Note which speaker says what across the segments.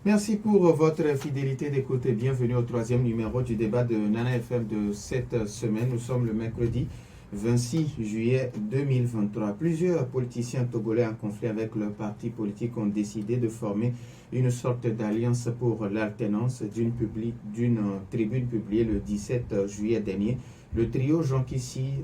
Speaker 1: Merci pour votre fidélité d'écoute et bienvenue au troisième numéro du débat de Nana FM de cette semaine. Nous sommes le mercredi 26 juillet 2023. Plusieurs politiciens togolais en conflit avec leur parti politique ont décidé de former une sorte d'alliance pour l'alternance d'une tribune publiée le 17 juillet dernier. Le trio Jean Kissi,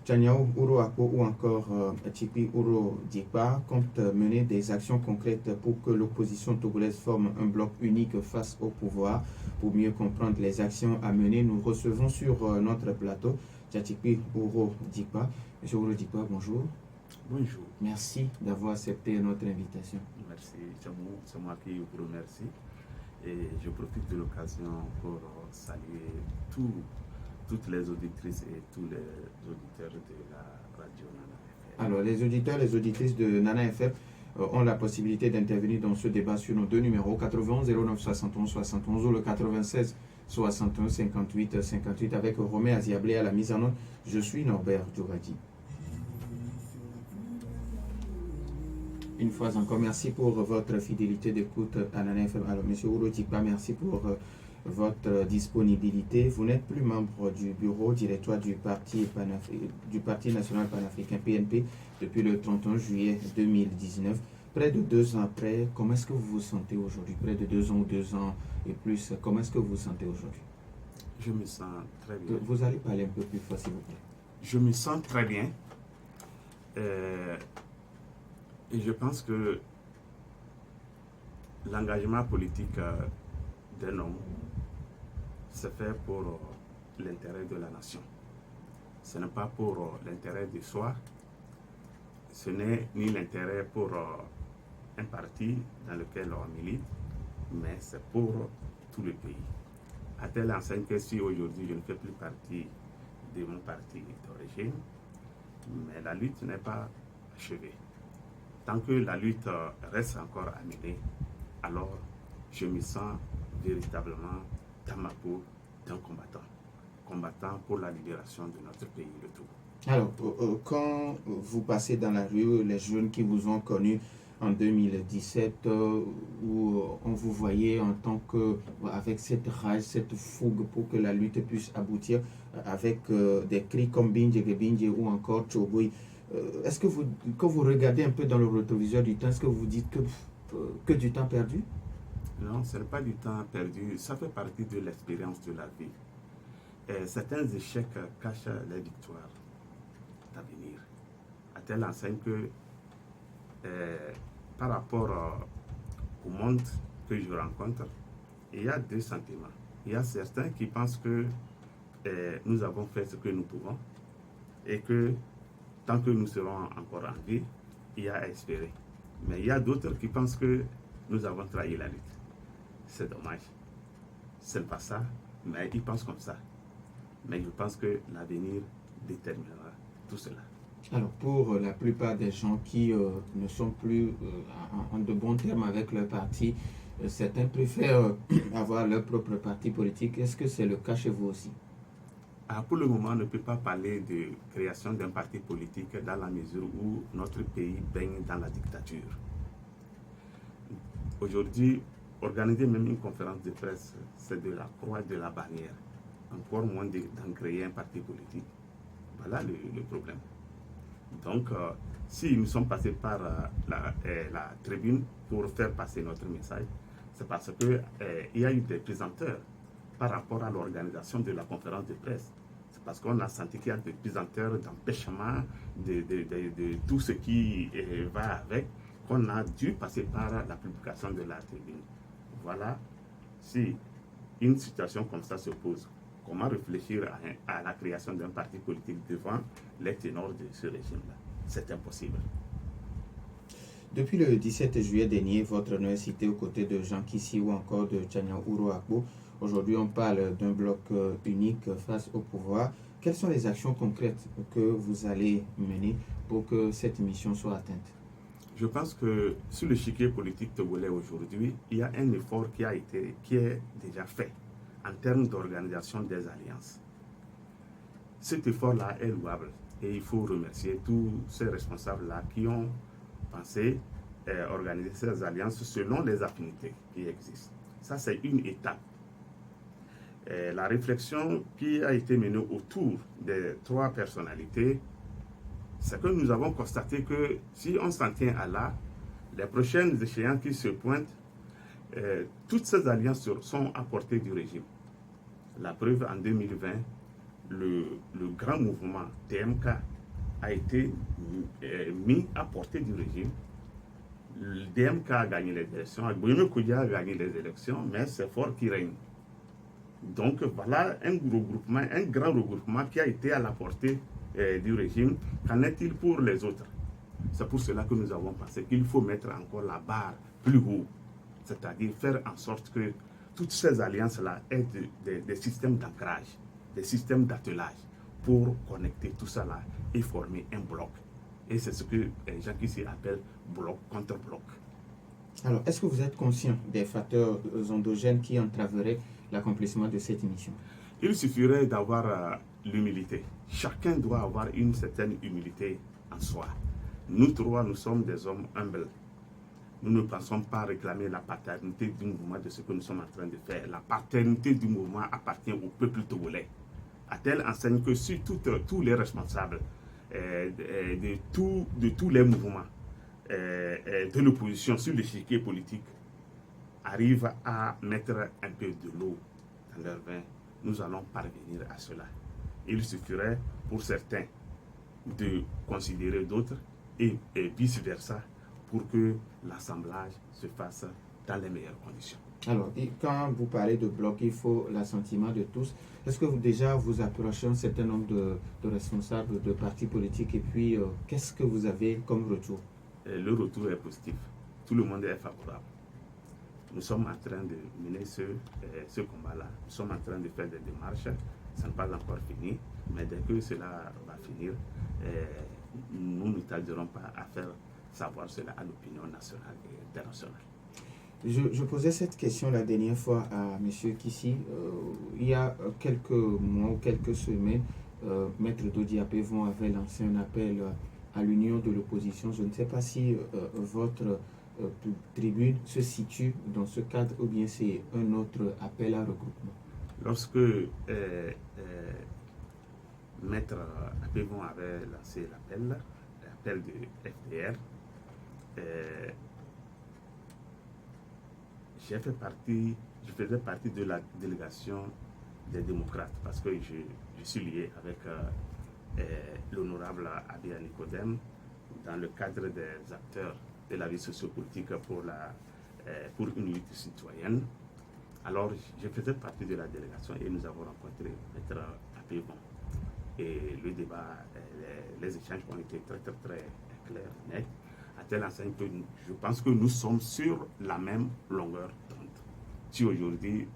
Speaker 1: Tchaniao Uroako ou encore Tchipi Uro Dikpa compte mener des actions concrètes pour que l'opposition togolaise forme un bloc unique face au pouvoir. Pour mieux comprendre les actions à mener, nous recevons sur notre plateau Tchipi Uro Dikpa. Monsieur Uro Dikpa, bonjour.
Speaker 2: Bonjour.
Speaker 1: Merci d'avoir accepté notre invitation.
Speaker 2: Merci, c'est moi qui vous remercie. Et je profite de l'occasion pour saluer toutes les auditrices et tous les auditeurs de la radio Nana FM.
Speaker 1: Alors, les auditeurs et les auditrices de Nana FM ont la possibilité d'intervenir dans ce débat sur nos deux numéros, 91 09 71 71 ou le 96 61 58 58 avec Romé Aziablé à la mise en œuvre. Je suis Norbert Djogadi. Une fois encore, merci pour votre fidélité d'écoute à Nana FM. Alors, M. Uro Dikpa, merci pour votre disponibilité. Vous n'êtes plus membre du bureau directoire du Parti national panafricain PNP depuis le 31 juillet 2019. Près de 2 ans après, comment est-ce que vous vous sentez aujourd'hui? Près de 2 ans ou 2 ans et plus, comment est-ce que vous vous sentez aujourd'hui?
Speaker 2: Je me sens très bien.
Speaker 1: Vous allez parler un peu plus fort, s'il vous plaît.
Speaker 2: Je me sens très bien. Et je pense que l'engagement politique d'un homme se fait pour l'intérêt de la nation. Ce n'est pas pour l'intérêt de soi, ce n'est ni l'intérêt pour un parti dans lequel on milite, mais c'est pour tout le pays. À telle enseigne que si aujourd'hui je ne fais plus partie de mon parti d'origine, mais la lutte n'est pas achevée. Tant que la lutte reste encore à mener, alors je me sens véritablement dans ma peau d'un combattant pour la libération de notre pays, le Togo.
Speaker 1: Alors, quand vous passez dans la rue, les jeunes qui vous ont connu en 2017, où on vous voyait en tant que, avec cette rage, cette fougue pour que la lutte puisse aboutir, avec des cris comme Binje Binje ou encore Choboui, est-ce que quand vous regardez un peu dans le rétroviseur du temps, est-ce que vous dites que du temps perdu?
Speaker 2: Non, ce n'est pas du temps perdu, ça fait partie de l'expérience de la vie. Certains échecs cachent les victoires d'avenir. À telle enseigne que par rapport au monde que je rencontre, il y a deux sentiments. Il y a certains qui pensent que nous avons fait ce que nous pouvons et que tant que nous serons encore en vie, il y a à espérer. Mais il y a d'autres qui pensent que nous avons trahi la lutte. C'est dommage. Ce n'est pas ça, mais ils pensent comme ça. Mais je pense que l'avenir déterminera tout cela.
Speaker 1: Alors, pour la plupart des gens qui ne sont plus en de bons termes avec leur parti, certains préfèrent avoir leur propre parti politique. Est-ce que c'est le cas chez vous aussi?
Speaker 2: Pour le moment, on ne peut pas parler de création d'un parti politique dans la mesure où notre pays baigne dans la dictature. Aujourd'hui, organiser même une conférence de presse, c'est de la croix de la bannière. Encore moins d'en créer un parti politique. Voilà le problème. Donc, si nous sommes passés par la tribune pour faire passer notre message, c'est parce qu'il y a eu des présenteurs par rapport à l'organisation de la conférence de presse. C'est parce qu'on a senti qu'il y a des présenteurs d'empêchement de tout ce qui va avec, qu'on a dû passer par la publication de la tribune. Voilà, si une situation comme ça se pose, comment réfléchir à la création d'un parti politique devant les ténors de ce régime-là? C'est impossible.
Speaker 1: Depuis le 17 juillet dernier, votre nom est cité aux côtés de Jean Kissi ou encore de Tchaniao Uroako. Aujourd'hui, on parle d'un bloc unique face au pouvoir. Quelles sont les actions concrètes que vous allez mener pour que cette mission soit atteinte?
Speaker 2: Je pense que sur l'échiquier politique togolais aujourd'hui, il y a un effort qui est déjà fait en termes d'organisation des alliances. Cet effort-là est louable et il faut remercier tous ces responsables-là qui ont pensé organiser ces alliances selon les affinités qui existent. Ça, c'est une étape. La réflexion qui a été menée autour des trois personnalités, c'est que nous avons constaté que si on s'en tient à là, les prochaines échéances qui se pointent, toutes ces alliances sont à portée du régime. La preuve, en 2020, le grand mouvement TMK a été mis à portée du régime. Le DMK a gagné les élections, Agboyeme Koudia a gagné les élections, mais c'est fort qui règne. Donc voilà un grand regroupement qui a été à la portée du régime. Qu'en est-il pour les autres? C'est pour cela que nous avons pensé qu'il faut mettre encore la barre plus haut, c'est-à-dire faire en sorte que toutes ces alliances-là aient des systèmes d'ancrage, des systèmes d'attelage pour connecter tout ça là et former un bloc. Et c'est ce que les gens qui s'y appellent bloc contre bloc.
Speaker 1: Alors, est-ce que vous êtes conscient des facteurs endogènes qui entraveraient l'accomplissement de cette mission?
Speaker 2: Il suffirait d'avoir l'humilité. Chacun doit avoir une certaine humilité en soi. Nous trois, nous sommes des hommes humbles. Nous ne pensons pas réclamer la paternité du mouvement de ce que nous sommes en train de faire. La paternité du mouvement appartient au peuple togolais. À telle enseigne que si tous les responsables de tous les mouvements de l'opposition sur l'échiquier politique arrivent à mettre un peu de l'eau dans leur vin, nous allons parvenir à cela. Il suffirait pour certains de considérer d'autres et vice-versa pour que l'assemblage se fasse dans les meilleures conditions.
Speaker 1: Alors, quand vous parlez de bloc, il faut l'assentiment de tous. Est-ce que vous approchez un certain nombre de responsables de partis politiques et puis qu'est-ce que vous avez comme retour?
Speaker 2: Le retour est positif. Tout le monde est favorable. Nous sommes en train de mener ce combat-là. Nous sommes en train de faire des démarches. Ça n'est pas encore fini, mais dès que cela va finir, nous ne tarderons pas à faire savoir cela à l'opinion nationale et internationale.
Speaker 1: Je posais cette question la dernière fois à M. Kissi. Il y a quelques mois ou quelques semaines, Maître Dodiapé avait lancé un appel à l'union de l'opposition. Je ne sais pas si votre tribune se situe dans ce cadre ou bien c'est un autre appel à regroupement.
Speaker 2: Lorsque Maître Apévon avait lancé l'appel de FDR, je faisais partie de la délégation des démocrates parce que je suis lié avec l'honorable Abia Nicodème dans le cadre des acteurs de la vie sociopolitique pour une lutte citoyenne. Alors, je faisais partie de la délégation et nous avons rencontré Maître Apévon. Et le débat, les échanges ont été très clairs, nets, à telle enseigne que je pense que nous sommes sur la même longueur d'onde. Si aujourd'hui,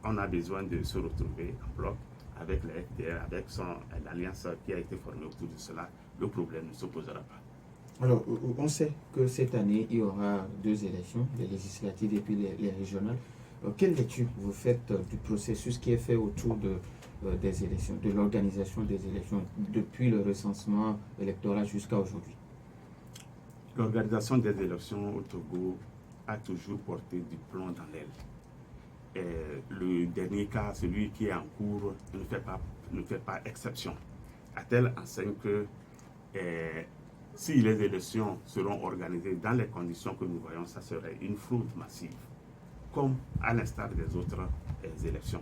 Speaker 2: on a besoin de se retrouver en bloc avec les FDR, avec l'alliance qui a été formée autour de cela, le problème ne se posera pas.
Speaker 1: Alors, on sait que cette année, il y aura 2 élections, les législatives et puis les régionales. Quelle lecture vous faites du processus qui est fait autour des élections, de l'organisation des élections, depuis le recensement électoral jusqu'à aujourd'hui?
Speaker 2: L'organisation des élections au Togo a toujours porté du plomb dans l'aile. Le dernier cas, celui qui est en cours, ne fait pas exception. À telle enseigne que si les élections seront organisées dans les conditions que nous voyons, ça serait une fraude massive, comme à l'instar des autres élections.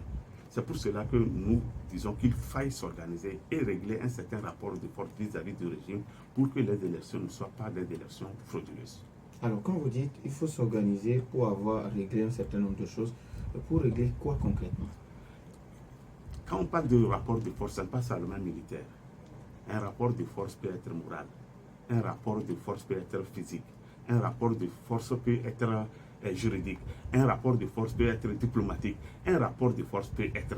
Speaker 2: C'est pour cela que nous disons qu'il faille s'organiser et régler un certain rapport de force vis-à-vis du régime pour que les élections ne soient pas des élections frauduleuses.
Speaker 1: Alors, quand vous dites qu'il faut s'organiser pour avoir réglé un certain nombre de choses, pour régler quoi concrètement?
Speaker 2: Quand on parle de rapport de force, ce n'est pas seulement militaire. Un rapport de force peut être moral, un rapport de force peut être physique, un rapport de force peut être juridique, un rapport de force peut être diplomatique, un rapport de force peut être.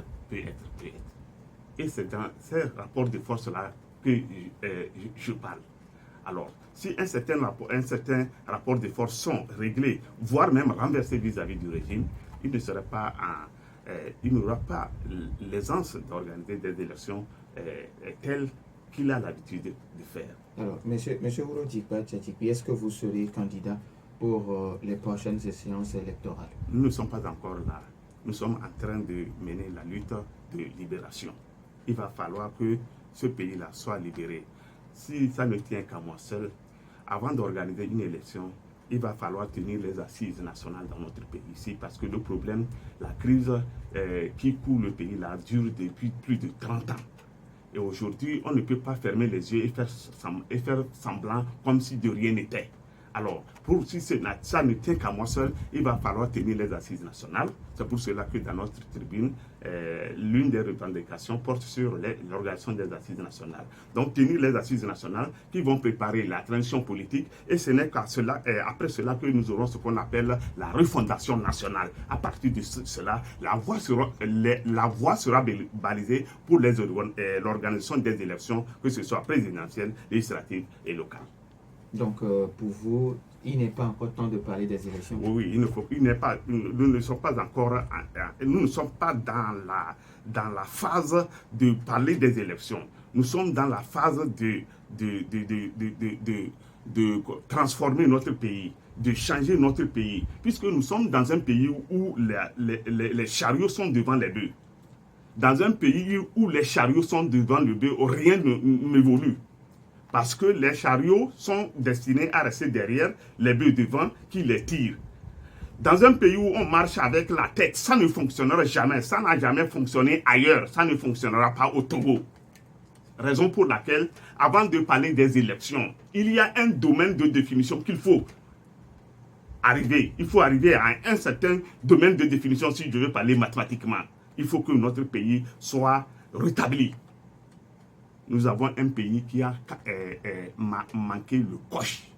Speaker 2: Et c'est dans ces rapports de force-là que je parle. Alors, si un certain rapport de force sont réglés, voire même renversés vis-à-vis du régime, il n'y aura pas l'aisance d'organiser des élections telles qu'il a l'habitude de faire.
Speaker 1: Alors, monsieur Ouro Dikpa Tchatchikwi, est-ce que vous serez candidat pour les prochaines échéances électorales?
Speaker 2: Nous ne sommes pas encore là. Nous sommes en train de mener la lutte de libération. Il va falloir que ce pays-là soit libéré. Si ça ne tient qu'à moi seul, avant d'organiser une élection, il va falloir tenir les assises nationales dans notre pays ici parce que le problème, la crise qui coule le pays là dure depuis plus de 30 ans. Et aujourd'hui, on ne peut pas fermer les yeux et faire semblant comme si de rien n'était. Alors, si ça ne tient qu'à moi seul, il va falloir tenir les assises nationales. C'est pour cela que dans notre tribune, l'une des revendications porte sur l'organisation des assises nationales. Donc, tenir les assises nationales qui vont préparer la transition politique. Et ce n'est qu'à cela, après cela que nous aurons ce qu'on appelle la refondation nationale. À partir de cela, la voie sera balisée pour l'organisation des élections, que ce soit présidentielles, législatives et locales.
Speaker 1: Donc, pour vous, il n'est pas encore temps de parler des élections?
Speaker 2: Oui, nous ne sommes pas encore, nous ne sommes pas dans la phase de parler des élections. Nous sommes dans la phase de transformer notre pays, de changer notre pays, puisque nous sommes dans un pays où les chariots sont devant les bœufs. Dans un pays où les chariots sont devant le bœuf, rien n'évolue. Parce que les chariots sont destinés à rester derrière, les bœufs devant qui les tirent. Dans un pays où on marche avec la tête, ça ne fonctionnera jamais. Ça n'a jamais fonctionné ailleurs. Ça ne fonctionnera pas au Togo. Raison pour laquelle, avant de parler des élections, il y a un domaine de définition qu'il faut arriver. Il faut arriver à un certain domaine de définition si je veux parler mathématiquement. Il faut que notre pays soit rétabli. Nous avons un pays qui a manqué le coche.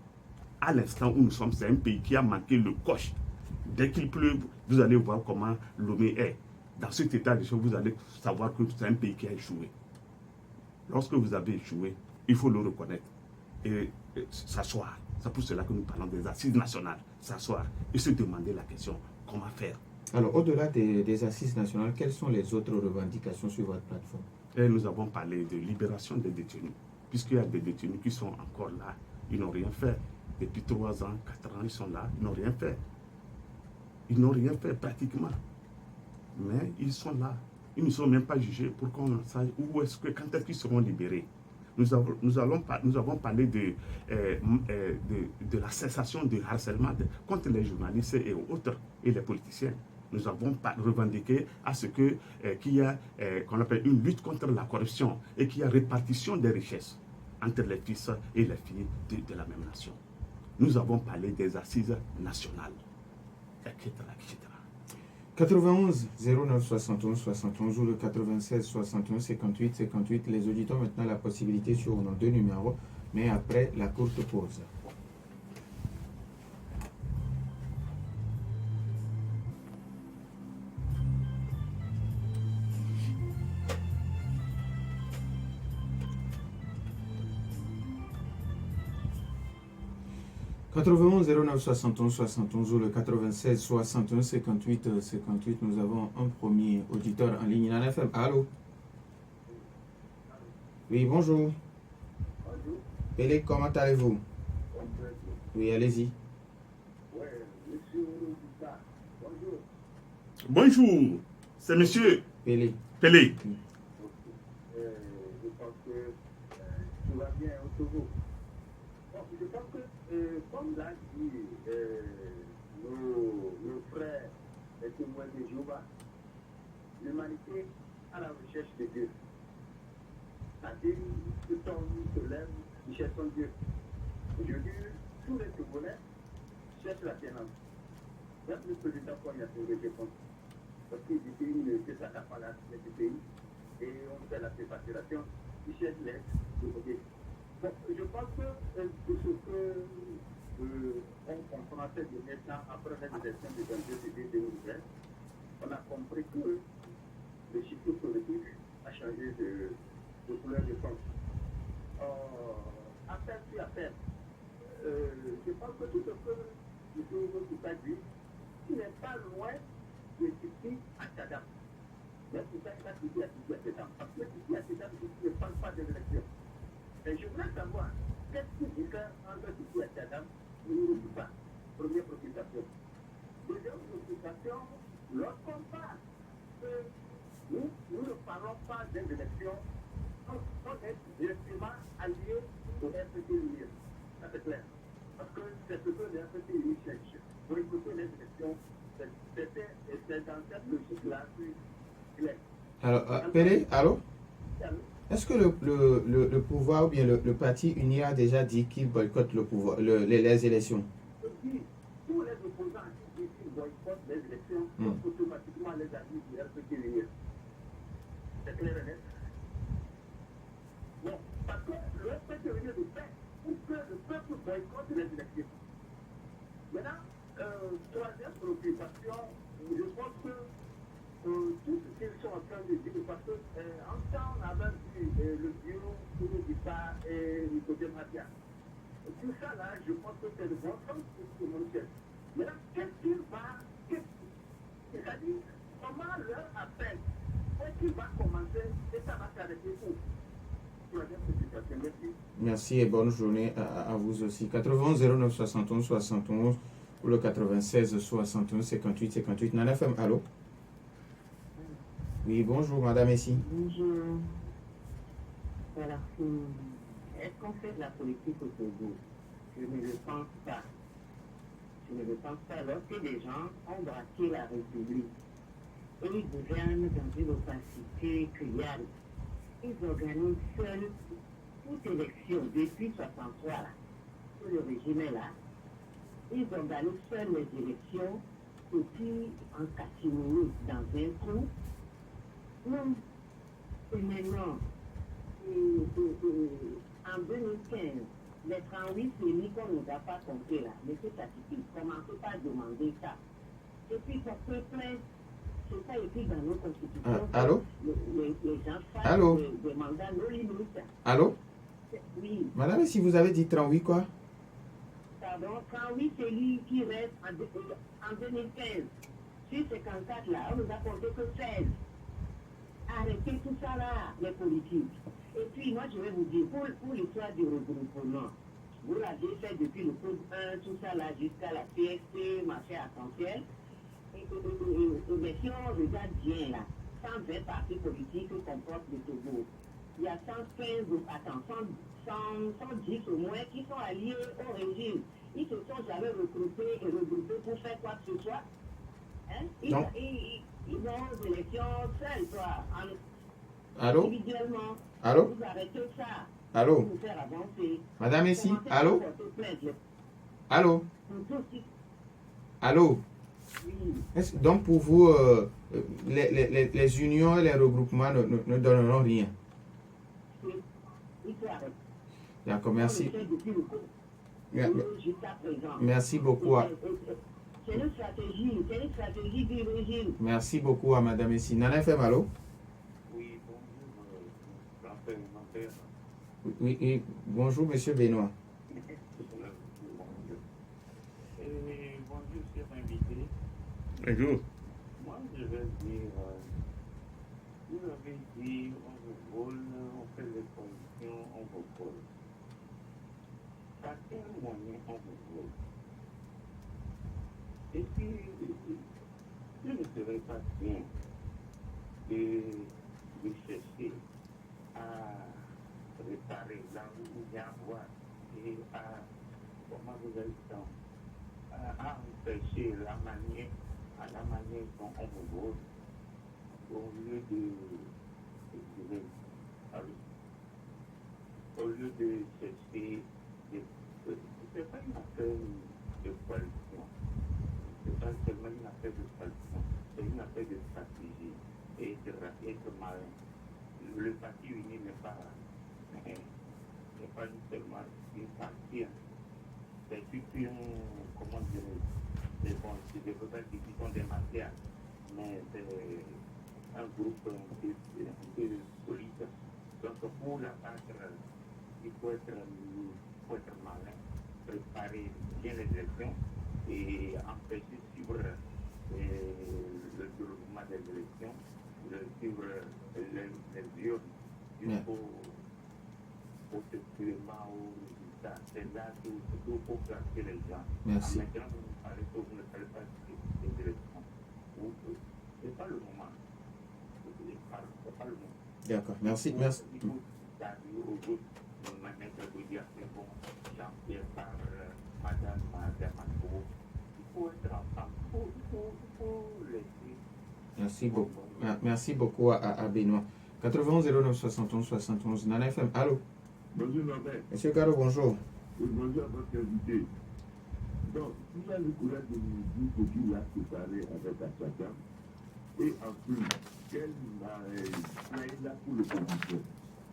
Speaker 2: À l'instant où nous sommes, c'est un pays qui a manqué le coche. Dès qu'il pleut, vous allez voir comment Lomé est. Dans cet état de choses, vous allez savoir que c'est un pays qui a échoué. Lorsque vous avez échoué, il faut le reconnaître et s'asseoir. C'est pour cela que nous parlons des assises nationales. S'asseoir et se demander la question, comment faire?
Speaker 1: Alors, au-delà des assises nationales, quelles sont les autres revendications sur votre plateforme?
Speaker 2: Et nous avons parlé de libération des détenus, puisqu'il y a des détenus qui sont encore là, ils n'ont rien fait. Depuis 3 ans, 4 ans, ils sont là, ils n'ont rien fait. Ils n'ont rien fait pratiquement. Mais ils sont là. Ils ne sont même pas jugés pour qu'on sache quand est-ce qu'ils seront libérés. Nous avons parlé de la cessation du harcèlement contre les journalistes et autres, et les politiciens. Nous avons revendiqué à ce qu'il y a qu'on appelle une lutte contre la corruption et qu'il y a répartition des richesses entre les fils et les filles de la même nation. Nous avons parlé des assises nationales, etc.
Speaker 1: 91 09 71 71 ou le 96 61 58 58. Les auditeurs ont maintenant la possibilité sur nos 2 numéros, mais après la courte pause. « 91 09 71 71 ou le 96 61 58 58. Nous avons un premier auditeur en ligne. Nana FM. Allô? Oui, bonjour.
Speaker 3: Bonjour.
Speaker 1: Pélé, comment allez-vous? Oui, allez-y.
Speaker 3: Oui, monsieur Roussa. Bonjour.
Speaker 2: Bonjour, c'est monsieur
Speaker 1: Pélé.
Speaker 2: Pelé.
Speaker 3: Je pense que tout va bien au Togo. Bon, je pense que, comme l'a dit nos frères les témoins de Jéhovah, l'humanité à la recherche de Dieu. C'est-à-dire, ce temps nous se lève, nous cherchons Dieu. Aujourd'hui, tous les Togolais cherchent la tenance. Même le président Kouania a une réponse. Parce qu'il dit qu'il ne s'adapte pas à ce pays et on fait la séparation, ils cherchent l'aide de côté. Bon, je pense que tout ce que on comprend de maintenant, après la élection de 22 février 2020, on a compris que le chiffre politique a changé de couleur de sens. Appel puis appel, je pense que tout ce que M. Moussa dit, il n'est pas loin de Titi à Tchadam. Mais Moussa est à Titi à Tchadam. Parce que Titi à Tchadam ne parle pas de l'élection. Et je voudrais savoir, qu'est-ce qui diffère entre Titi à Tchadam et Moussa? Première préoccupation. Deuxième préoccupation, lorsqu'on parle que nous ne parlons pas des élections, on est directement allié au FPT. Ça c'est clair. Parce que c'est ce que le FPT cherche. Pour écouter les élections, c'est dans cette logique-là qu'il est.
Speaker 1: Alors, Pélé, allô? Est-ce que le pouvoir ou bien le parti uni a déjà dit qu'il boycotte le pouvoir, les élections?
Speaker 3: Oui, tous les opposants qui disent qu'ils boycottent les élections sont automatiquement les amis du RPT. C'est clair et net. Bon, parce que le RPT le fait pour que le peuple boycotte les élections. Maintenant, troisième préoccupation, je pense que tout ce qu'ils sont en train de dire, parce que en temps, on avait vu le bureau pour le départ et le côté Matia. Tout ça là, je pense que c'est le bon sens pour tout le monde. Maintenant, qu'est-ce qu'il va, c'est-à-dire, comment leur appel, est-ce qu'il va commencer et ça va s'arrêter où? Troisième préoccupation, merci.
Speaker 1: Merci et bonne journée à vous aussi. 91 09 71 71 ou le 96 61 58 58. Nana FM, allô? Oui, bonjour, madame ici.
Speaker 4: Bonjour. Voilà. Est-ce qu'on fait de la politique au Togo? Je ne le pense pas. Je ne le pense pas. Lorsque des gens ont braqué la République et ils gouvernent dans une opacité criarde, ils organisent seuls toute élection depuis 63 là, où le régime est là. Ils organisent seuls les élections et puis en catimini dans un trou. Non. Et maintenant, en 2015, les 38 pays qu'on ne nous a pas compté là, mais c'est atypique, commencez pas à demander ça. Et puis porter plainte, c'est pas écrit dans nos constitutions.
Speaker 1: Allô?
Speaker 4: Les gens fassent
Speaker 1: Allô?
Speaker 4: des mandats non limites.
Speaker 1: Allô?
Speaker 4: Oui.
Speaker 1: Madame, si vous avez dit 38 quoi?
Speaker 4: Pardon, 38 pays qui restent en 2015. Sur 54 là, on nous a compté que 16. Arrêtez tout ça là, les politiques. Et puis moi je vais vous dire, pour l'histoire du regroupement, vous l'avez fait depuis le code 1, tout ça là, jusqu'à la PST, marché essentiel. Mais si on regarde bien là, 120 partis politiques comportent le Togo. Il y a 115, attends, 110 au moins qui sont alliés au régime. Ils se sont jamais regroupés pour faire quoi que ce soit. Hein? Ils vont aux élections seuls, quoi.
Speaker 1: Allô?
Speaker 4: Individuellement.
Speaker 1: Allô?
Speaker 4: Vous arrêtez ça.
Speaker 1: Allô?
Speaker 4: Pour nous faire avancer.
Speaker 1: Madame ici,
Speaker 4: Commencez
Speaker 1: allô?
Speaker 4: par porter plainte.
Speaker 1: Allô?
Speaker 4: Pour tout ce qui-
Speaker 1: Allô?
Speaker 4: Oui.
Speaker 1: Donc pour vous, les unions et les regroupements ne donneront rien.
Speaker 4: Il faut arrêter.
Speaker 1: D'accord,
Speaker 4: On le
Speaker 1: merci.
Speaker 4: fait depuis le coup. Jusqu'à présent.
Speaker 1: Merci beaucoup.
Speaker 4: C'est une stratégie du régime.
Speaker 1: Merci beaucoup à Madame ici. Nana FM, allô?
Speaker 2: Oui, bonjour, mon père.
Speaker 1: Oui, bonjour Monsieur Benoît.
Speaker 5: Bonjour, cher invité.
Speaker 2: Bonjour.
Speaker 5: Moi, je vais dire, vous avez dit, on vous vole, on fait les conditions, on vous vole. Par quel moyen on vous vole? Et puis, ce ne serait pas bien de chercher à réparer là où il y a à voir et à, comment vous allez dire, à empêcher la manière dont on vous vote au lieu de chercher c'est pas une affaire de coalition, c'est pas seulement une affaire de coalition, c'est une affaire de stratégie et de malin. Le parti uni n'est pas seulement une partie, c'est toute une, comment dire, c'est des pas qui sont des matières, mais c'est un groupe un peu solide. Donc pour la battre, il faut être malin, préparer bien les élections et empêcher de suivre le déroulement des élections, de suivre les urnes jusqu'au secrètement au résultat. ça. C'est là qu'il faut placer les gens.
Speaker 1: Merci.
Speaker 5: Maintenant, vous ne parlez pas, vous ne parlez pas directement. Ce n'est pas le moment. C'est pas le moment.
Speaker 1: D'accord, merci, merci.
Speaker 5: Il faut garder au groupe, mettre le dire, c'est bon, Jean-Pierre par Madame Dermato. Il faut être ensemble. Il faut laisser.
Speaker 1: Merci beaucoup. Merci beaucoup à Benoît. 91 09 71 71 Nana FM. Allô?
Speaker 6: Bonjour Norbert.
Speaker 1: Monsieur Caro, bonjour.
Speaker 6: Oui, bonjour à votre invité. Donc, il a le courage de nous dire que tu l'as séparé avec Achaka. Et en plus, quel plan il a pour l'opposition?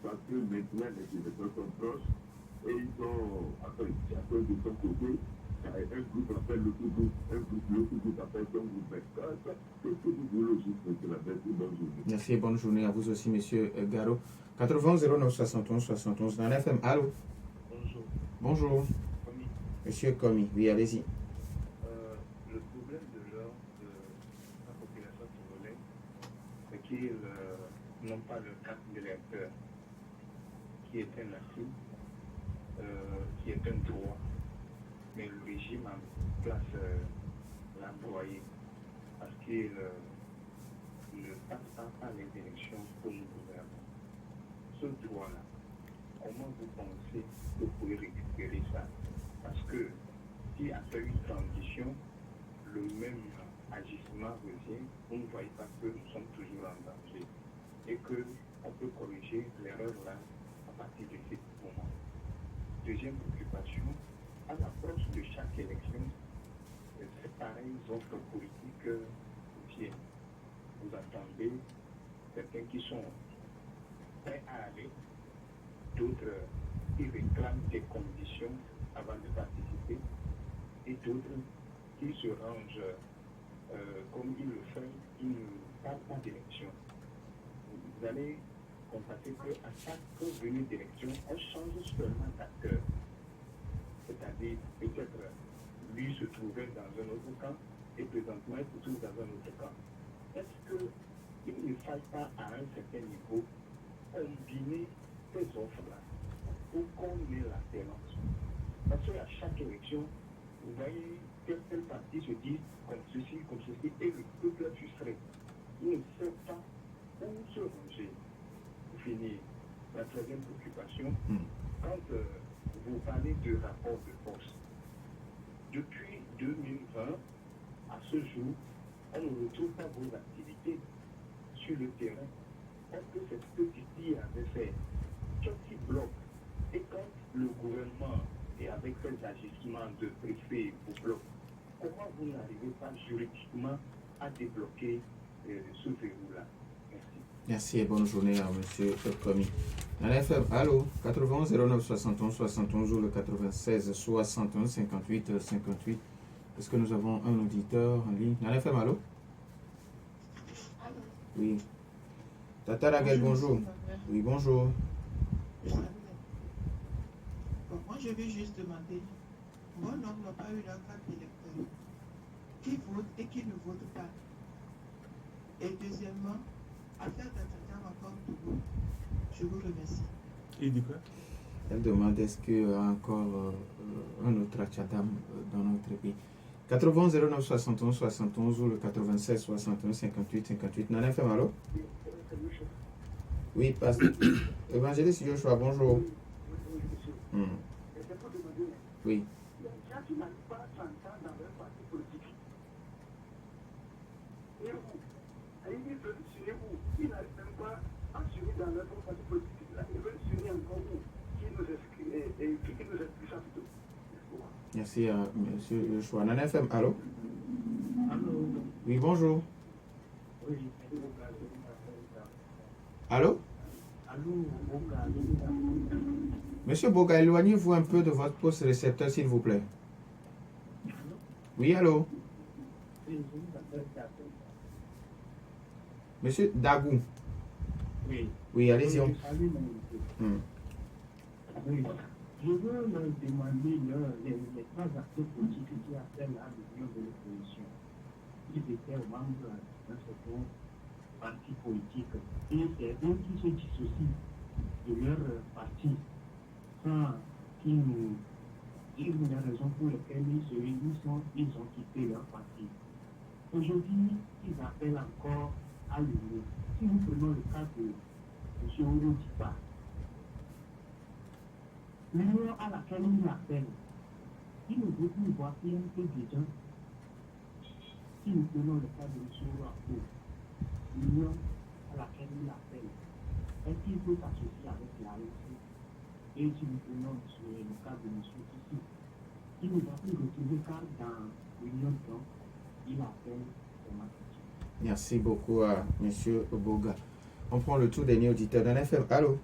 Speaker 6: Parce que maintenant, les électeurs sont proches et ils sont, enfin, chacun de son côté. Un groupe appelle l'autre groupe, l'autre groupe appelle son groupe. Qu'est-ce que vous voulez aussi pour la bête? Bonne journée.
Speaker 1: Merci et bonne journée à vous aussi, monsieur Garo. 80 09 71 71 Nana FM. Allô?
Speaker 5: Bonjour.
Speaker 1: Bonjour.
Speaker 5: Commis.
Speaker 1: Monsieur Komi, oui, allez-y.
Speaker 5: Le problème de la population congolaise, c'est qu'ils n'ont pas le carte d'électeur qui est un acquis, qui est un droit. Mais le régime en place l'employé parce qu'il ne passe pas les élections pour le gouvernement. Ce droit-là, comment vous pensez que vous pouvez récupérer ça? Parce que si après une transition, le même agissement revient, vous ne voyez pas que nous sommes toujours en danger et qu'on peut corriger l'erreur là à partir de ce moment. Deuxième préoccupation, à l'approche de chaque élection, c'est pareil, les offres politiques viennent. Vous entendez certains qui sont prêts à aller, d'autres qui réclament des conditions avant de participer, et d'autres qui se rangent comme ils le font, ils ne parlent pas d'élection. Vous allez constater qu'à chaque venue d'élection, on change seulement d'acteur. C'est-à-dire, peut-être, lui se trouvait dans un autre camp et présentement il se trouve dans un autre camp. Est-ce qu'il ne faille pas, à un certain niveau, combiner ces offres-là pour qu'on ait l'alternance? Parce qu'à chaque élection, vous voyez certaines parties se disent comme ceci, et le peuple est frustré. Il ne sait pas où se ranger. Pour finir, la troisième préoccupation, quand vous parlez de rapport de force. Depuis 2020, à ce jour, on ne retrouve pas vos activités sur le terrain. Est-ce que c'est ce que Titi avait fait? Qu'est-ce qui bloque? Et quand le gouvernement, et avec ces agissements de préfet, vous bloque, comment vous n'arrivez pas juridiquement à débloquer ce verrou-là? Merci.
Speaker 1: Merci et bonne journée à monsieur Komi. Nana FM, allô? 91 09 71 71 ou le 96 61 58 58. Est-ce que nous avons un auditeur en ligne? Nana FM, allô?
Speaker 7: Allô?
Speaker 1: Oui. Tata Laguel, bonjour. Oui, bonjour.
Speaker 7: Bon, moi, je vais juste demander, mon homme n'a pas eu la carte d'électeur. Qui vote et qui ne vote pas? Et deuxièmement, affaire d'Atata encore Togo. Je vous remercie.
Speaker 2: Il dit quoi?
Speaker 1: Elle demande est-ce qu'il y a encore un autre Tchadam dans notre pays. 80 09 71 71 ou le 96 61 58 58. Nana FM, allô? Oui, parce que Évangéliste Joshua, bonjour. Oui.
Speaker 3: Les gens qui n'arrivent pas à s'entendre dans leur parti politique. Et vous, ils veulent s'unir où? Ils n'arrivent même pas à s'unir dans leur parti politique. Ils veulent s'unir encore où? Qui nous explique ça plutôt?
Speaker 1: Merci à M. Joshua. Nana FM, allô?
Speaker 5: Allô?
Speaker 1: Oui, bonjour.
Speaker 5: Oui,
Speaker 1: Allô?
Speaker 5: allô,
Speaker 1: Monsieur Boga, éloignez-vous un peu de votre poste récepteur, s'il vous plaît. Oui, allô? Monsieur Dagou.
Speaker 5: Oui.
Speaker 1: Oui, allez-y.
Speaker 5: Oui. Je veux leur demander les trois acteurs politiques qui appellent à l'union de l'opposition. Ils étaient membres d'un certain parti politique. Et c'est eux qui se dissocient de leur parti sans qui ont des raisons pour lesquelles ils ont quitté leur parti. Aujourd'hui, ils appellent encore à l'union. Si nous prenons le cas de M. Ouro Dipa, l'union à laquelle il appelle, il ne veut plus voir qu'il y a un peu de gens. Si nous prenons le cas de M. Ouro, l'union à laquelle il appelle, est-ce qu'il peut s'associer avec la Russie? Et si nous prenons le cas de M. Tissi, il ne va plus retrouver car dans l'union, donc, il appelle au match.
Speaker 1: Merci beaucoup à M. Oboga. On prend le tout dernier auditeur d'un FM. Allô?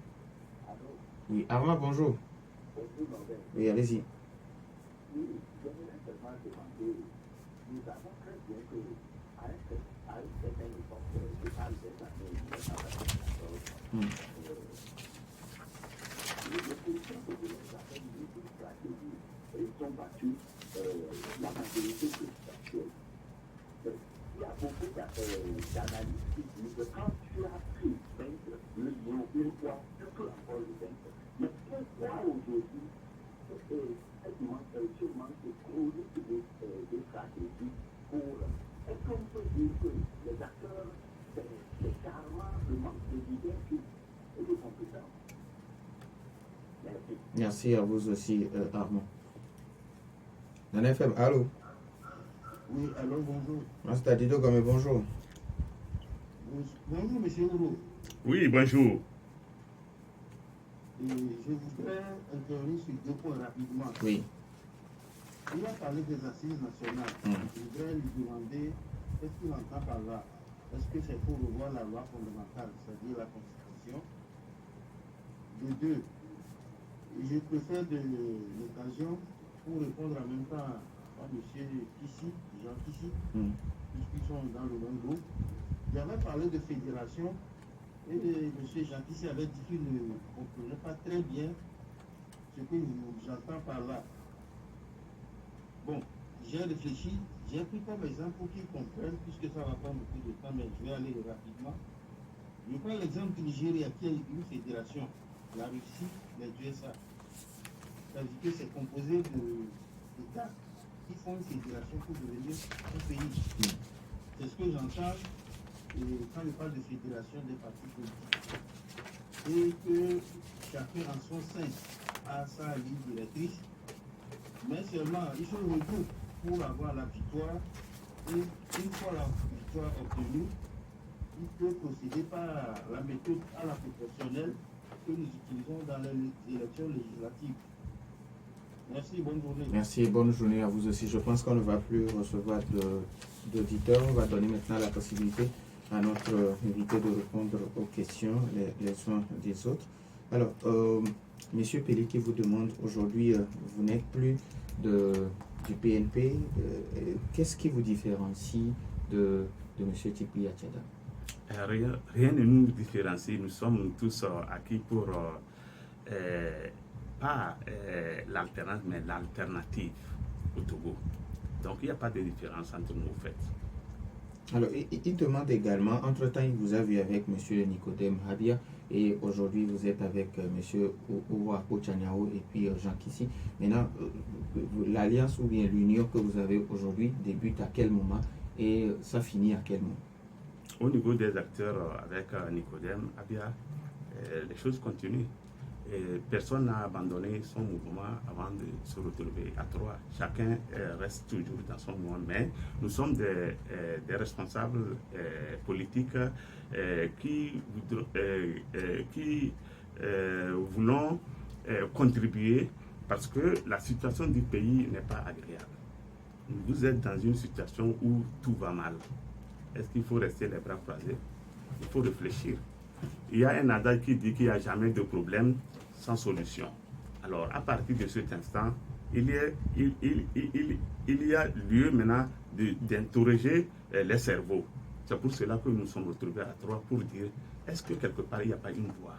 Speaker 3: Allô?
Speaker 1: Oui, Armand, bonjour.
Speaker 3: Bonjour, Norbert.
Speaker 1: Oui, allez-y.
Speaker 3: Oui, je voulais seulement demander, nous savons très bien que à une certaine époque, je parle des années 1994, les oppositions populaires avaient une autre stratégie et ils ont battu la majorité présidentielle. Il y a beaucoup d'analystes qui disent que quand tu as pu vaincre l'Union une fois, tu peux encore le vaincre. Mais pourquoi aujourd'hui, tu manques chronique de stratégie pour... Est-ce qu'on peut dire que les acteurs, c'est carrément le manque de leadership et de compétences? Merci.
Speaker 1: Merci à vous aussi, Armand. D'un FM, allô?
Speaker 8: Oui, alors bonjour.
Speaker 1: Master Dido Gomé, bonjour.
Speaker 8: Bonjour, monsieur Ouro.
Speaker 2: Oui, bonjour.
Speaker 8: Et je voudrais intervenir sur deux points rapidement.
Speaker 1: Oui.
Speaker 8: Il a parlé des assises nationales. Je voudrais lui demander qu'est-ce qu'il entend par là. Est-ce que c'est pour revoir la loi fondamentale, c'est-à-dire la Constitution? De deux, je préfère de l'occasion pour répondre en même temps à M. Tissi, Jean Tissi, puisqu'ils sont dans le même groupe. J'avais parlé de fédération et M. Jean Tissi avait dit qu'il ne comprenait pas très bien ce que j'entends par là. Bon, j'ai réfléchi, j'ai pris comme exemple pour qu'ils comprennent, puisque ça va prendre beaucoup de temps, mais je vais aller rapidement. Je prends l'exemple du Nigeria qui a une fédération, la Russie, les USA. C'est-à-dire que c'est composé d'États qui font une fédération pour devenir un pays. C'est ce que j'entends quand je parle de fédération des partis politiques. Et que chacun en son sein a sa ligne directrice, mais seulement il se regroupe pour avoir la victoire. Et une fois la victoire obtenue, il peut procéder par la méthode à la proportionnelle que nous utilisons dans les élections législatives. Merci, bonne journée.
Speaker 1: Merci et bonne journée à vous aussi. Je pense qu'on ne va plus recevoir d'auditeurs. On va donner maintenant la possibilité à notre invité de répondre aux questions les uns des autres. Alors, Monsieur Pelli qui vous demande aujourd'hui, vous n'êtes plus du PNP. Qu'est-ce qui vous différencie de Monsieur Tipi Attiada?
Speaker 2: Rien ne nous différencie. Nous sommes tous acquis pour pas l'alternance, mais l'alternative au Togo. Donc il n'y a pas de différence entre nous, en fait.
Speaker 1: Alors, il demande également, entre-temps, il vous a vu avec M. Nicodème Habia et aujourd'hui, vous êtes avec M. Ouako Chaniao et puis Jean Kissi. Maintenant, l'alliance ou bien l'union que vous avez aujourd'hui débute à quel moment et ça finit à quel moment?
Speaker 2: Au niveau des acteurs avec Nicodème Habia, les choses continuent. Et personne n'a abandonné son mouvement avant de se retrouver à trois. Chacun reste toujours dans son mouvement, mais nous sommes des responsables politiques qui voulons contribuer parce que la situation du pays n'est pas agréable. Vous êtes dans une situation où tout va mal. Est-ce qu'il faut rester les bras croisés? Il faut réfléchir. Il y a un adage qui dit qu'il n'y a jamais de problème sans solution. Alors, à partir de cet instant, il y a lieu maintenant d'interroger les cerveaux. C'est pour cela que nous sommes retrouvés à trois pour dire, est-ce que quelque part il n'y a pas une voie?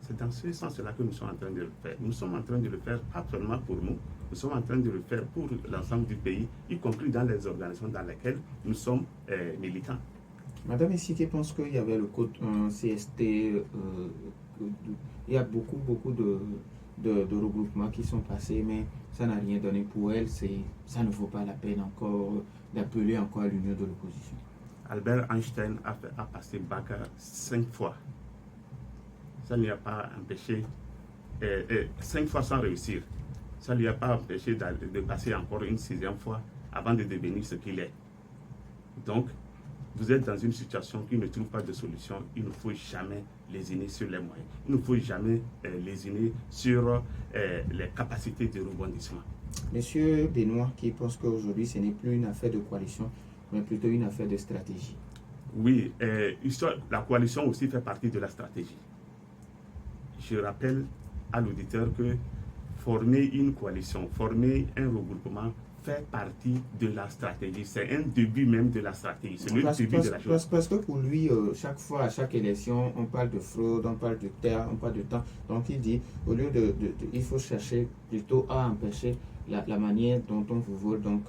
Speaker 2: C'est dans ce sens-là que nous sommes en train de le faire. Nous sommes en train de le faire pas seulement pour nous, nous sommes en train de le faire pour l'ensemble du pays, y compris dans les organisations dans lesquelles nous sommes militants.
Speaker 1: Madame Essike pense qu'il y avait le code CST, il y a beaucoup de regroupements qui sont passés, mais ça n'a rien donné pour elle. Ça ne vaut pas la peine encore d'appeler encore à l'union de l'opposition.
Speaker 2: Albert Einstein a passé bac 5 fois. Ça ne lui a pas empêché, 5 fois sans réussir. Ça ne lui a pas empêché de passer encore une 6e fois avant de devenir ce qu'il est. Donc, vous êtes dans une situation qui ne trouve pas de solution. Il ne faut jamais lésiner sur les moyens. Il ne faut jamais lésiner sur les capacités de rebondissement.
Speaker 1: Monsieur Benoît, qui pense qu'aujourd'hui, ce n'est plus une affaire de coalition, mais plutôt une affaire de stratégie.
Speaker 2: Oui, la coalition aussi fait partie de la stratégie. Je rappelle à l'auditeur que former une coalition, former un regroupement fait partie de la stratégie. C'est un début même de la stratégie. C'est le début de la chose.
Speaker 1: Parce que pour lui, chaque fois, à chaque élection, on parle de fraude, on parle de terre, on parle de temps. Donc il dit, au lieu il faut chercher plutôt à empêcher la manière dont on vous veut donc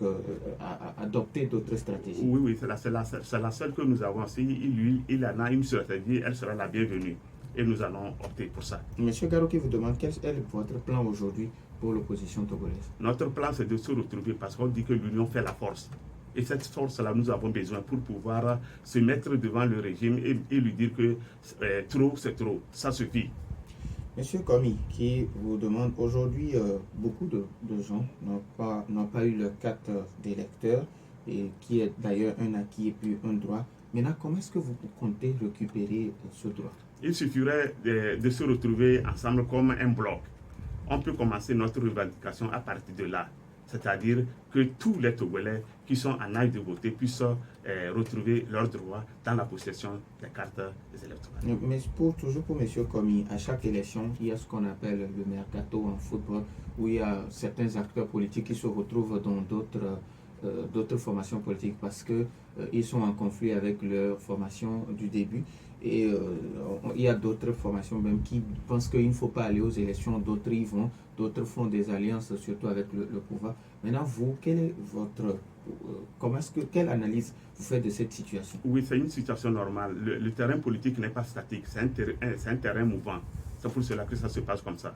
Speaker 1: à adopter d'autres stratégies.
Speaker 2: Oui, c'est la seule que nous avons. Si lui, il en a une stratégie, elle sera la bienvenue. Et nous allons opter pour ça.
Speaker 1: Monsieur Garo qui vous demande quel est votre plan aujourd'hui pour l'opposition togolaise.
Speaker 2: Notre plan, c'est de se retrouver parce qu'on dit que l'union fait la force. Et cette force-là, nous avons besoin pour pouvoir se mettre devant le régime et lui dire que trop, c'est trop. Ça suffit.
Speaker 1: Monsieur Komi, qui vous demande aujourd'hui, beaucoup de gens n'ont pas eu leur carte d'électeur, et qui est d'ailleurs un acquis et puis un droit. Maintenant, comment est-ce que vous comptez récupérer ce droit?
Speaker 2: Il suffirait de se retrouver ensemble comme un bloc. On peut commencer notre revendication à partir de là. C'est-à-dire que tous les Togolais qui sont en âge de voter puissent retrouver leurs droits dans la possession des cartes électorales.
Speaker 1: Mais toujours pour M. Komi, à chaque élection, il y a ce qu'on appelle le mercato en football, où il y a certains acteurs politiques qui se retrouvent dans d'autres formations politiques parce qu'ils sont en conflit avec leur formation du début. Et il y a d'autres formations même qui pensent qu'il ne faut pas aller aux élections, d'autres y vont, d'autres font des alliances, surtout avec le pouvoir. Maintenant, vous, quelle est quelle analyse vous faites de cette situation?
Speaker 2: Oui, c'est une situation normale. Le terrain politique n'est pas statique, c'est un terrain mouvant. C'est pour cela que ça se passe comme ça.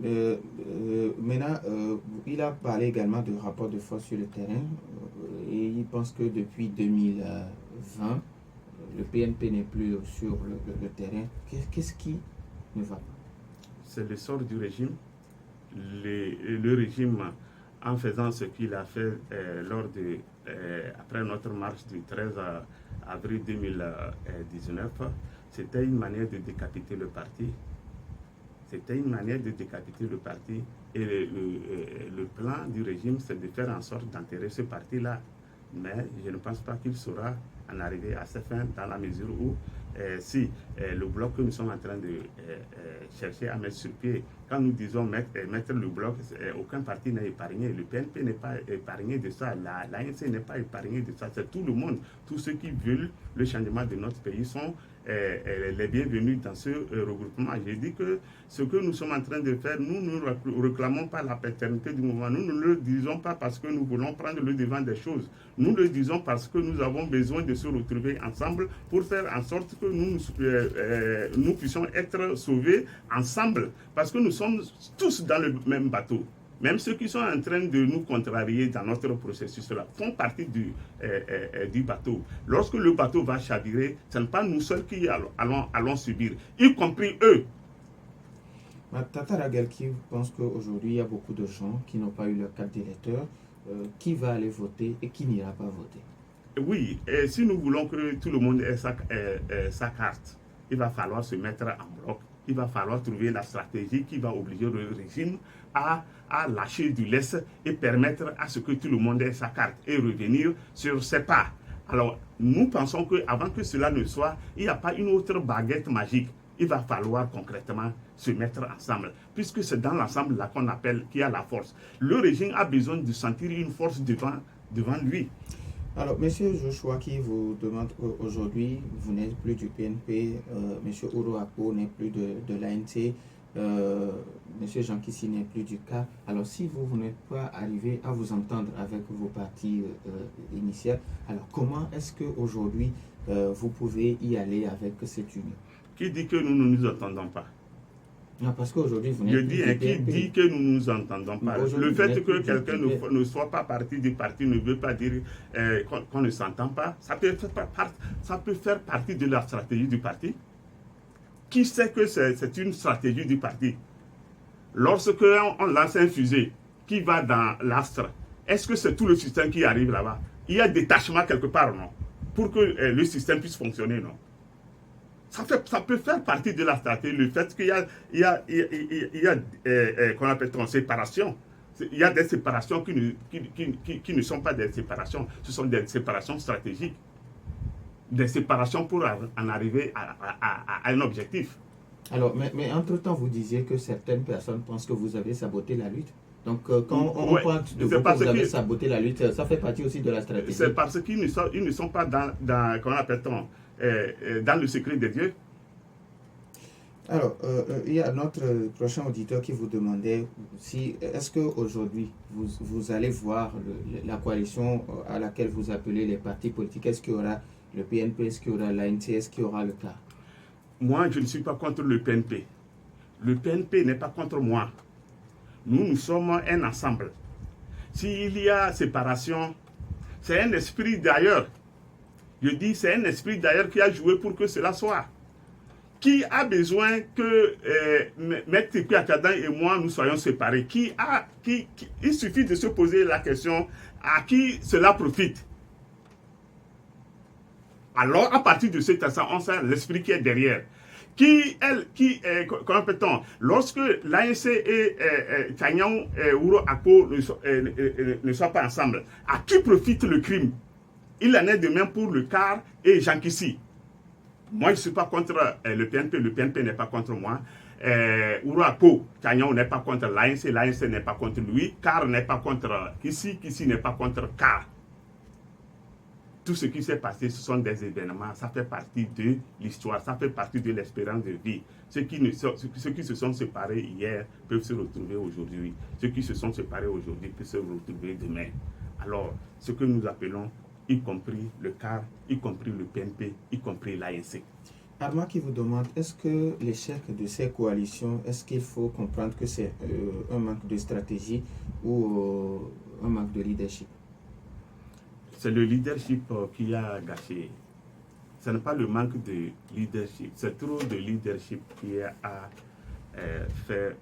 Speaker 1: Maintenant, il a parlé également de rapport de force sur le terrain et il pense que depuis 2020, le PNP n'est plus sur le terrain. Qu'est-ce qui ne va pas?
Speaker 2: C'est le sort du régime. Le régime, en faisant ce qu'il a fait après notre marche du 13 avril 2019, c'était une manière de décapiter le parti. C'était une manière de décapiter le parti. Et le plan du régime, c'est de faire en sorte d'enterrer ce parti-là. Mais je ne pense pas qu'il saura en arriver à ses fins dans la mesure où si le bloc que nous sommes en train de chercher à mettre sur pied, quand nous disons mettre le bloc, aucun parti n'est épargné. Le PNP n'est pas épargné de ça. L'ANC n'est pas épargné de ça. C'est tout le monde. Tous ceux qui veulent le changement de notre pays sont les bienvenus dans ce regroupement. J'ai dit que ce que nous sommes en train de faire, nous ne réclamons pas la paternité du mouvement. Nous ne le disons pas parce que nous voulons prendre le devant des choses. Nous le disons parce que nous avons besoin de se retrouver ensemble pour faire en sorte que nous puissions être sauvés ensemble. Parce que nous sommes tous dans le même bateau. Même ceux qui sont en train de nous contrarier dans notre processus-là font partie du bateau. Lorsque le bateau va chavirer, ce n'est pas nous seuls qui allons subir, y compris eux.
Speaker 1: Tata Raguel qui pense qu'aujourd'hui, il y a beaucoup de gens qui n'ont pas eu leur carte d'électeur, qui va aller voter et qui n'ira pas voter.
Speaker 2: Oui, et si nous voulons que tout le monde ait sa carte, il va falloir se mettre en bloc. Il va falloir trouver la stratégie qui va obliger le régime à lâcher du lest et permettre à ce que tout le monde ait sa carte et revenir sur ses pas. Alors, nous pensons qu'avant que cela ne soit, il n'y a pas une autre baguette magique. Il va falloir concrètement se mettre ensemble, puisque c'est dans l'ensemble là qu'on appelle qu'il y a la force. Le régime a besoin de sentir une force devant lui.
Speaker 1: Alors, M. Joshua qui vous demande aujourd'hui, vous n'êtes plus du PNP, M. Oro Akpo n'est plus de l'ANC, M. Jean Kissi n'est plus du CA. Alors, si vous n'êtes pas arrivé à vous entendre avec vos partis initiaux, alors comment est-ce qu'aujourd'hui vous pouvez y aller avec cette union?
Speaker 2: Qui dit que nous ne nous entendons pas?
Speaker 1: Non, parce qu'aujourd'hui, vous
Speaker 2: Je
Speaker 1: n'êtes
Speaker 2: dis,
Speaker 1: plus du
Speaker 2: qui
Speaker 1: PNP.
Speaker 2: dit que nous ne nous entendons pas?
Speaker 1: Aujourd'hui,
Speaker 2: Le
Speaker 1: vous
Speaker 2: fait
Speaker 1: n'êtes
Speaker 2: que
Speaker 1: plus du
Speaker 2: quelqu'un
Speaker 1: PNP.
Speaker 2: ne soit pas parti du parti ne veut pas dire qu'on ne s'entend pas. Ça peut faire partie de la stratégie du parti. Qui sait que c'est une stratégie du parti? Lorsque on lance un fusée qui va dans l'astre, est-ce que c'est tout le système qui arrive là-bas? Il y a détachement quelque part, non? Pour que le système puisse fonctionner, non? Ça peut faire partie de la stratégie, le fait qu'il y a qu'on appelle séparation. Il y a des séparations qui ne sont pas des séparations, ce sont des séparations stratégiques. Des séparations pour en arriver à un objectif.
Speaker 1: Alors, mais entre-temps, vous disiez que certaines personnes pensent que vous avez saboté la lutte. Donc, quand on
Speaker 2: Ouais,
Speaker 1: parle de vous que vous avez saboté la lutte, ça fait partie aussi de la stratégie.
Speaker 2: C'est parce qu'ils ne sont pas dans comment appelle-t-on, dans le secret de Dieu.
Speaker 1: Alors, il y a notre prochain auditeur qui vous demandait si est-ce qu'aujourd'hui, vous allez voir la coalition à laquelle vous appelez les partis politiques. Est-ce qu'il y aura le PNP, est-ce qu'il y aura l'ANC, est-ce qu'il y aura le CAR?
Speaker 2: Moi, je ne suis pas contre le PNP. Le PNP n'est pas contre moi. Nous sommes un ensemble. S'il y a séparation, c'est un esprit d'ailleurs. Je dis, c'est un esprit d'ailleurs qui a joué pour que cela soit. Qui a besoin que Maître Tepi Akadan et moi, nous soyons séparés? Il suffit de se poser la question à qui cela profite. Alors, à partir de cet instant, on sait l'esprit qui est derrière. Comment peut-on, lorsque l'ANC et Tchagnan Ouro Akpo ne sont pas ensemble, à qui profite le crime? Il en est de même pour le CAR et Jean Kissi. Moi, je ne suis pas contre le PNP n'est pas contre moi. Ouro Akpo, Tchagnan n'est pas contre l'ANC n'est pas contre lui, CAR n'est pas contre Kissi n'est pas contre CAR. Tout ce qui s'est passé, ce sont des événements, ça fait partie de l'histoire, ça fait partie de l'espérance de vie. Ceux qui se sont séparés hier peuvent se retrouver aujourd'hui. Ceux qui se sont séparés aujourd'hui peuvent se retrouver demain. Alors, ce que nous appelons, y compris le CAR, y compris le PNP, y compris l'ANC.
Speaker 1: Armand qui vous demande, est-ce que l'échec de ces coalitions, est-ce qu'il faut comprendre que c'est un manque de stratégie ou un manque de leadership?
Speaker 2: C'est le leadership qui a gâché. Ce n'est pas le manque de leadership, c'est trop de leadership qui a fait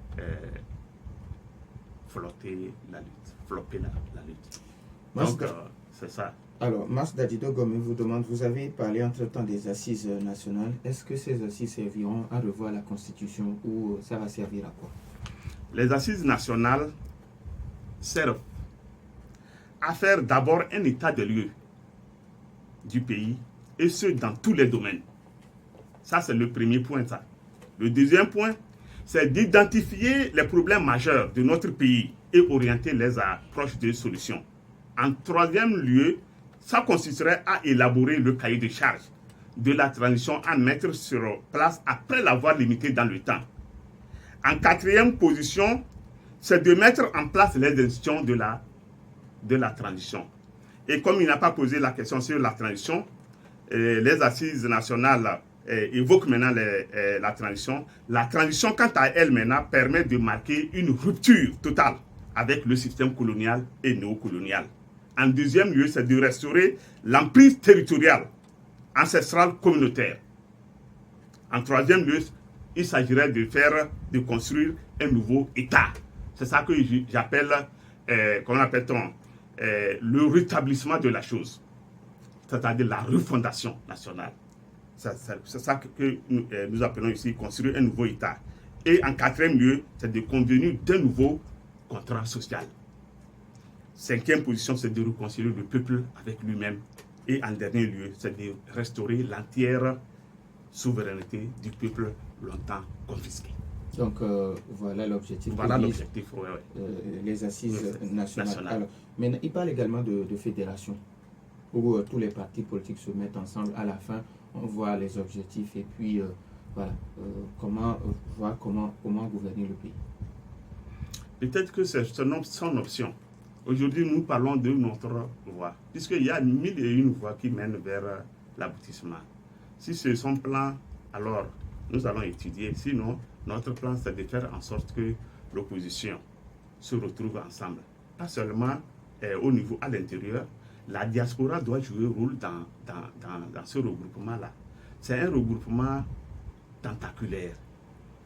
Speaker 2: flotter la lutte, flopper la lutte. Donc, c'est ça.
Speaker 1: Alors, Mas Dadido Gomé vous demande, vous avez parlé entre-temps des assises nationales. Est-ce que ces assises serviront à revoir la Constitution ou ça va servir à quoi?
Speaker 2: Les assises nationales servent à faire d'abord un état de lieu du pays, et ce, dans tous les domaines. Ça, c'est le premier point. Ça. Le deuxième point, c'est d'identifier les problèmes majeurs de notre pays et orienter les approches de solutions. En troisième lieu, ça consisterait à élaborer le cahier de charge de la transition à mettre sur place après l'avoir limité dans le temps. En quatrième position, c'est de mettre en place les institutions de la transition. Et comme il n'a pas posé la question sur la transition, les assises nationales évoquent maintenant la transition. La transition, quant à elle, maintenant, permet de marquer une rupture totale avec le système colonial et néocolonial. En deuxième lieu, c'est de restaurer l'emprise territoriale, ancestrale, communautaire. En troisième lieu, il s'agirait de construire un nouveau État. C'est ça que j'appelle, comment appelle-t-on, le rétablissement de la chose, c'est-à-dire la refondation nationale. C'est ça que nous appelons ici construire un nouveau État. Et en quatrième lieu, c'est de convenir d'un nouveau contrat social. Cinquième position, c'est de réconcilier le peuple avec lui-même. Et en dernier lieu, c'est de restaurer l'entière souveraineté du peuple longtemps confisqué.
Speaker 1: Donc voilà l'objectif.
Speaker 2: Voilà l'objectif,
Speaker 1: les assises nationales. Alors, mais il parle également de fédération, où tous les partis politiques se mettent ensemble. À la fin, on voit les objectifs et puis voilà, comment gouverner le pays.
Speaker 2: Peut-être que c'est son option. Aujourd'hui, nous parlons de notre voie, puisqu'il y a 1001 voies qui mènent vers l'aboutissement. Si c'est son plan, alors nous allons étudier. Sinon, Notre plan, c'est de faire en sorte que l'opposition se retrouve ensemble. Pas seulement au niveau à l'intérieur, la diaspora doit jouer un rôle dans ce regroupement-là. C'est un regroupement tentaculaire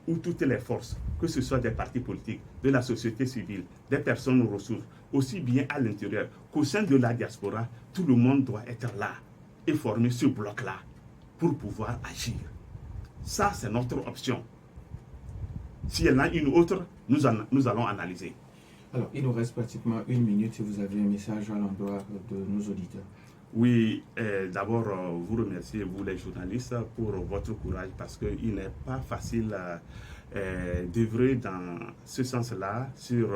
Speaker 2: où toutes les forces, que ce soit des partis politiques, de la société civile, des personnes aux ressources, aussi bien à l'intérieur qu'au sein de la diaspora, tout le monde doit être là et former ce bloc-là pour pouvoir agir. Ça, c'est notre option. Si elle en a une autre, nous allons analyser.
Speaker 1: Alors, il nous reste pratiquement 1 minute si vous avez un message à l'endroit de nos auditeurs.
Speaker 2: Oui, d'abord, vous remercier, vous les journalistes, pour votre courage parce qu'il n'est pas facile d'œuvrer dans ce sens-là sur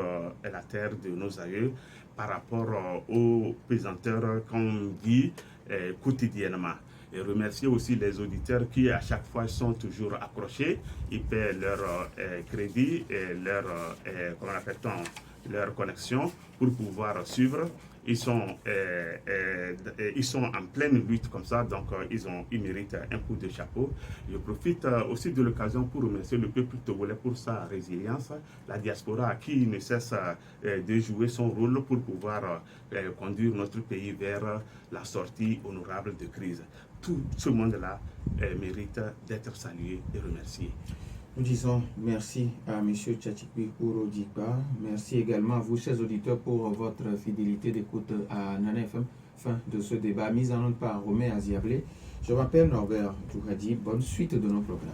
Speaker 2: la terre de nos aïeux par rapport aux pesanteurs qu'on vit quotidiennement. Et remercier aussi les auditeurs qui à chaque fois sont toujours accrochés, ils paient leur crédit et leur connexion pour pouvoir suivre. Ils sont en pleine lutte comme ça, donc ils méritent un coup de chapeau. Je profite aussi de l'occasion pour remercier le peuple togolais pour sa résilience, la diaspora qui ne cesse de jouer son rôle pour pouvoir conduire notre pays vers la sortie honorable de crise. Tout ce monde-là mérite d'être salué et remercié.
Speaker 1: Nous disons merci à M. Tchatchikwi Ourodjikpa. Merci également à vous, chers auditeurs, pour votre fidélité d'écoute à Nana FM. Fin de ce débat mis en onde par Romain Aziablé. Je m'appelle Norbert Djouradi. Bonne suite de nos programmes.